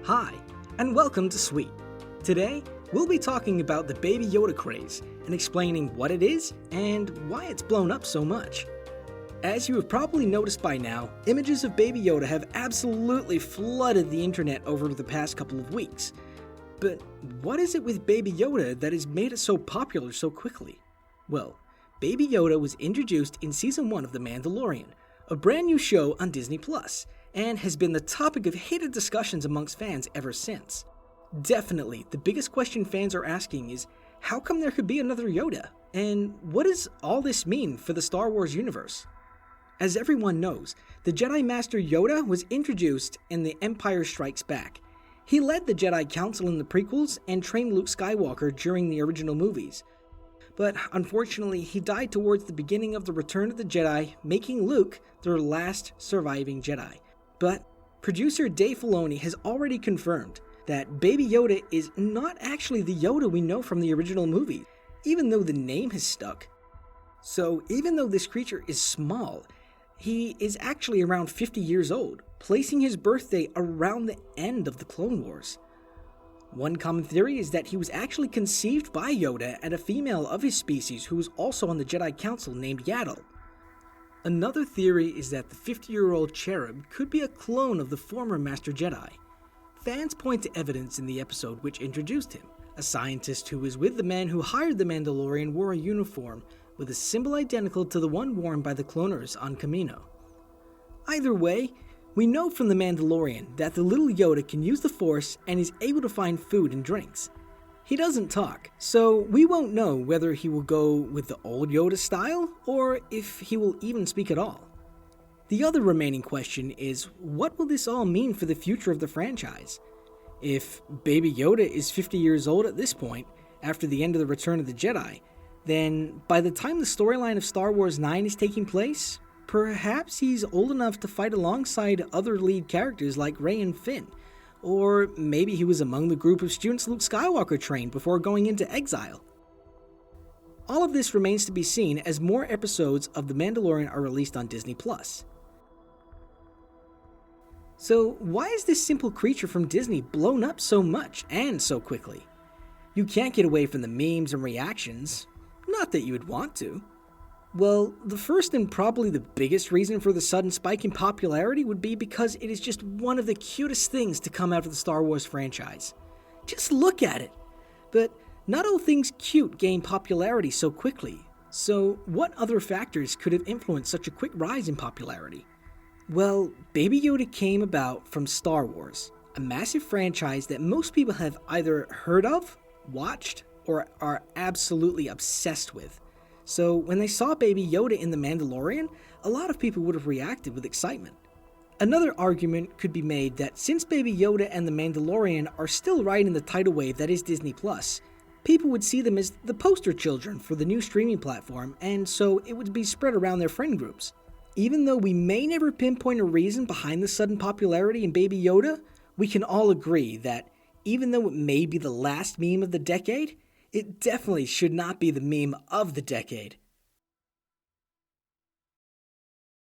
Hi, and welcome to Sweet. Today, we'll be talking about the Baby Yoda craze and explaining what it is and why it's blown up so much. As you have probably noticed by now, images of Baby Yoda have absolutely flooded the internet over the past couple of weeks. But what is it with Baby Yoda that has made it so popular so quickly? Well, Baby Yoda was introduced in Season 1 of The Mandalorian, a brand new show on Disney+, and has been the topic of heated discussions amongst fans ever since. Definitely, the biggest question fans are asking is, how come there could be another Yoda? And what does all this mean for the Star Wars universe? As everyone knows, the Jedi Master Yoda was introduced in The Empire Strikes Back. He led the Jedi Council in the prequels and trained Luke Skywalker during the original movies. But unfortunately, he died towards the beginning of the Return of the Jedi, making Luke their last surviving Jedi. But producer Dave Filoni has already confirmed that Baby Yoda is not actually the Yoda we know from the original movie, even though the name has stuck. So even though this creature is small, he is actually around 50 years old, placing his birthday around the end of the Clone Wars. One common theory is that he was actually conceived by Yoda and a female of his species who was also on the Jedi Council named Yaddle. Another theory is that the 50-year-old cherub could be a clone of the former Master Jedi. Fans point to evidence in the episode which introduced him. A scientist who was with the man who hired the Mandalorian wore a uniform with a symbol identical to the one worn by the cloners on Kamino. Either way, we know from the Mandalorian that the little Yoda can use the Force and is able to find food and drinks. He doesn't talk, so we won't know whether he will go with the old Yoda style or if he will even speak at all. The other remaining question is, what will this all mean for the future of the franchise? If Baby Yoda is 50 years old at this point, after the end of the Return of the Jedi, then by the time the storyline of Star Wars 9 is taking place, perhaps he's old enough to fight alongside other lead characters like Rey and Finn. Or maybe he was among the group of students Luke Skywalker trained before going into exile. All of this remains to be seen as more episodes of The Mandalorian are released on Disney+. So why is this simple creature from Disney blown up so much and so quickly? You can't get away from the memes and reactions. Not that you would want to. Well, the first and probably the biggest reason for the sudden spike in popularity would be because it is just one of the cutest things to come out of the Star Wars franchise. Just look at it. But not all things cute gain popularity so quickly. So what other factors could have influenced such a quick rise in popularity? Well, Baby Yoda came about from Star Wars, a massive franchise that most people have either heard of, watched, or are absolutely obsessed with. So when they saw Baby Yoda in The Mandalorian, a lot of people would have reacted with excitement. Another argument could be made that since Baby Yoda and The Mandalorian are still riding the tidal wave that is Disney+, people would see them as the poster children for the new streaming platform, and so it would be spread around their friend groups. Even though we may never pinpoint a reason behind the sudden popularity in Baby Yoda, we can all agree that even though it may be the last meme of the decade, it definitely should not be the meme of the decade.